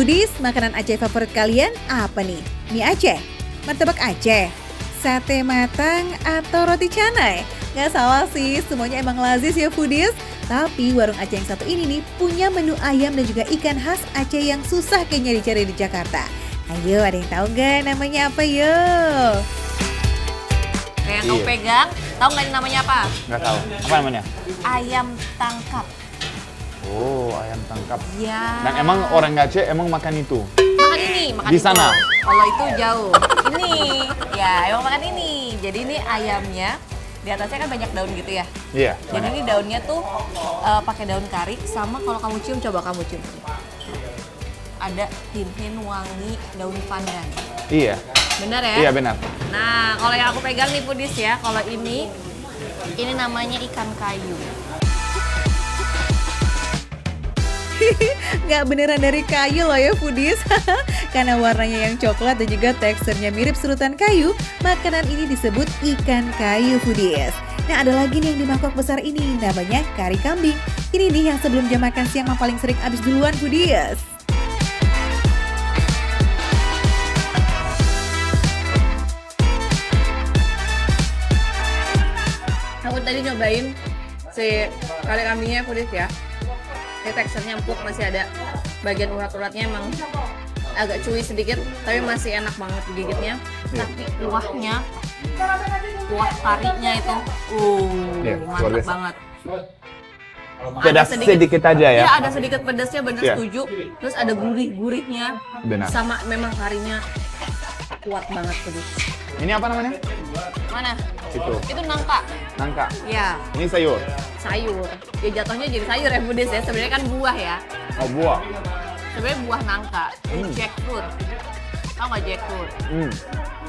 Foodies, makanan Aceh favorit kalian apa nih? Mie Aceh? Martabak Aceh? Sate matang atau roti canai? Nggak salah sih, semuanya emang lazis ya Foodies. Tapi warung Aceh yang satu ini nih punya menu ayam dan juga ikan khas Aceh yang susah kayaknya dicari di Jakarta. Ayo, ada yang tahu nggak namanya apa yuk? Kayak kamu pegang, tahu nggak ini namanya apa? Nggak tahu. Apa namanya? Ayam tangkap. Oh, ayam tangkap. Ya. Dan emang orang Aceh emang makan itu? Makan ini, makan Di itu. sana? Kalau itu jauh. Ini, ya emang makan ini. Jadi ini ayamnya, di atasnya kan banyak daun gitu ya. Iya. Jadi ini daunnya tuh pakai daun kari sama kalau kamu cium, coba kamu cium. Ada hin-hin wangi daun pandan. Iya. Bener ya? Iya benar. Nah, kalau yang aku pegang nih Foodies ya, kalau ini namanya ikan kayu. Nggak beneran dari kayu loh ya Foodies. Karena warnanya yang coklat dan juga teksturnya mirip serutan kayu, makanan ini disebut ikan kayu Foodies. Nah, ada lagi nih yang di mangkok besar ini, namanya kari kambing. Ini nih yang sebelum jam makan siang yang paling sering habis duluan Foodies. Aku tadi nyobain si kari kambingnya Foodies ya. Ini teksturnya empuk, masih ada bagian urat-uratnya, emang agak chewy sedikit, tapi masih enak banget digigitnya. Tapi kuahnya, kuah karinya itu, Iya, luar mantap biasa. banget. Pedas sedikit aja ya? Iya, ada sedikit pedasnya, bener Iya. setuju. Terus ada gurih-gurihnya, Benar. sama memang karinya kuat banget tuh. Ini apa namanya? Mana? Itu. Itu nangka. Nangka. Ya, Ini sayur. sayur. Ya jatuhnya jadi sayur ya Foodies ya. Sebenarnya kan buah ya. Oh, buah. Sebenarnya buah nangka. Ini jackfruit. Tahu nggak jackfruit?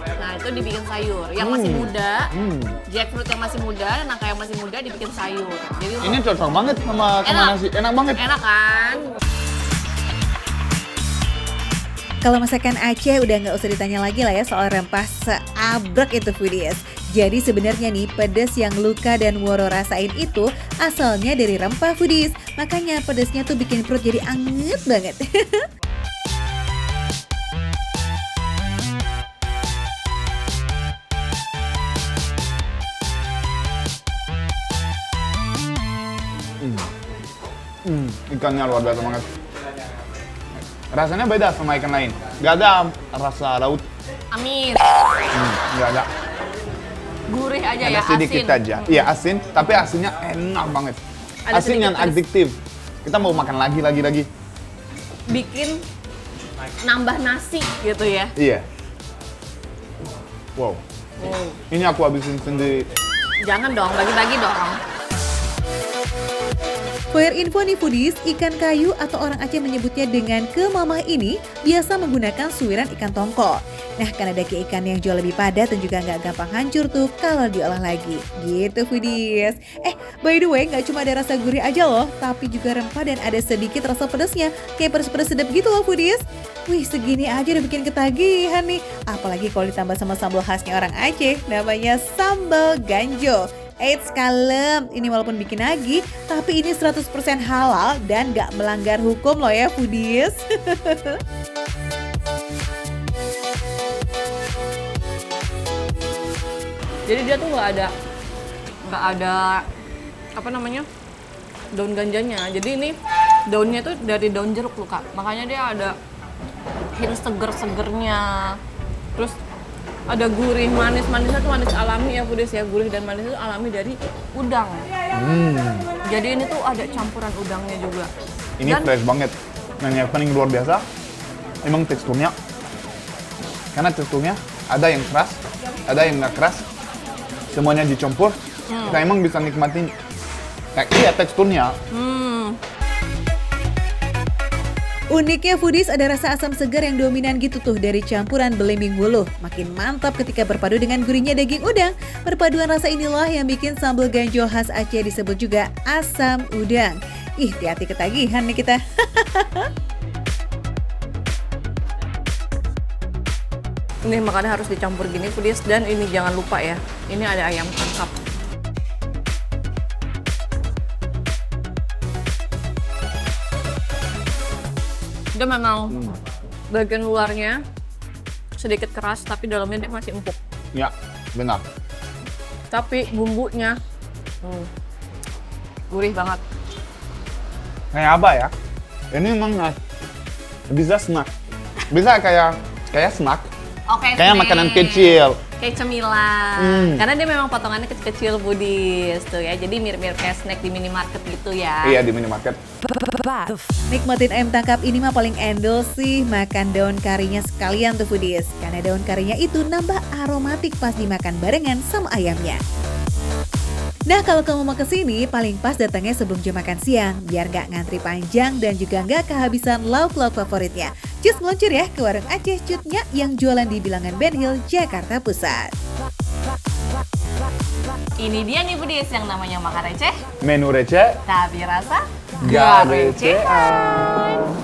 Nah, itu dibikin sayur. Yang masih muda, jackfruit yang masih muda, nangka yang masih muda dibikin sayur. Jadi Ini cocok banget sama Enak. nasi. Enak banget. enak kan? Kalau masakan Aceh udah nggak usah ditanya lagi lah ya soal rempah seabrek itu Foodies. Jadi sebenarnya nih pedas yang Luka dan Woro rasain itu asalnya dari rempah Foodies. Makanya pedasnya tuh bikin perut jadi anget banget. Ikannya luar biasa banget. Rasanya beda sama ikan lain. Gak ada rasa laut. Amis. Gak ada. Gurih aja Ada ya, sedikit asin. aja. Iya asin, tapi asinnya enak banget. Ada Asin yang sedikit pedas. adiktif. Kita mau makan lagi. Bikin nambah nasi gitu ya. Iya. Wow. Wow. Ini aku habisin sendiri. Jangan dong, bagi-bagi dong. For your info nih Foodies, ikan kayu atau orang Aceh menyebutnya dengan kemamah ini biasa menggunakan suiran ikan tongkol. Nah, karena daging ikan yang jauh lebih padat dan juga nggak gampang hancur tuh kalau diolah lagi. Gitu Foodies. By the way, nggak cuma ada rasa gurih aja loh, tapi juga rempah dan ada sedikit rasa pedasnya. Kayak pedas-pedas sedap gitu loh Foodies. Wih, segini aja udah bikin ketagihan nih. Apalagi kalau ditambah sama sambal khasnya orang Aceh, namanya sambal ganjo. Eits, kalem, ini walaupun bikin nagih, tapi ini 100% halal dan gak melanggar hukum loh ya Foodies. Jadi dia tuh nggak ada apa namanya, daun ganjanya. Jadi ini daunnya tuh dari daun jeruk loh Kak. Makanya dia ada hint seger-segernya. Terus ada gurih, manisnya tuh manis alami ya Foodies ya. Gurih dan manis itu alami dari udang. Jadi ini tuh ada campuran udangnya juga. Ini Dan fresh banget. Dan yang paling luar biasa, emang teksturnya. Karena teksturnya ada yang keras, ada yang nggak keras. Semuanya dicampur, kita emang bisa nikmatin. Iya teksturnya. Uniknya Foodies ada rasa asam segar yang dominan gitu tuh dari campuran belimbing wuluh. Makin mantap ketika berpadu dengan gurihnya daging udang. Perpaduan rasa inilah yang bikin sambal ganjo khas Aceh disebut juga asam udang. Ih, hati-hati ketagihan nih kita. ini makanya harus dicampur gini Foodies. Dan ini jangan lupa ya, ini ada ayam tangkap. Dia memang bagian luarnya sedikit keras, tapi dalamnya dia masih empuk. Ya, benar. Tapi bumbunya gurih banget. Kayak apa ya? Ini emang bisa snack. Bisa kayak snack. Oke, Kayak makanan kecil. Kayak cemilan. Karena dia memang potongannya kecil-kecil Budis tuh ya. Jadi mirip-mirip kayak snack di minimarket gitu ya. Iya, di minimarket. Nikmatin ayam tangkap ini mah paling endol sih makan daun karinya sekalian tuh foodies. Karena daun karinya itu nambah aromatik pas dimakan barengan sama ayamnya. Nah kalau kamu mau kesini, paling pas datangnya sebelum jam makan siang, biar nggak ngantri panjang dan juga nggak kehabisan lauk-lauk favoritnya. Cus meluncur ya ke warung Aceh Cutnya yang jualan di Bilangan Ben Hill, Jakarta Pusat. Ini dia nih Budis yang namanya makan receh, Menu receh, tapi rasa gak recehan.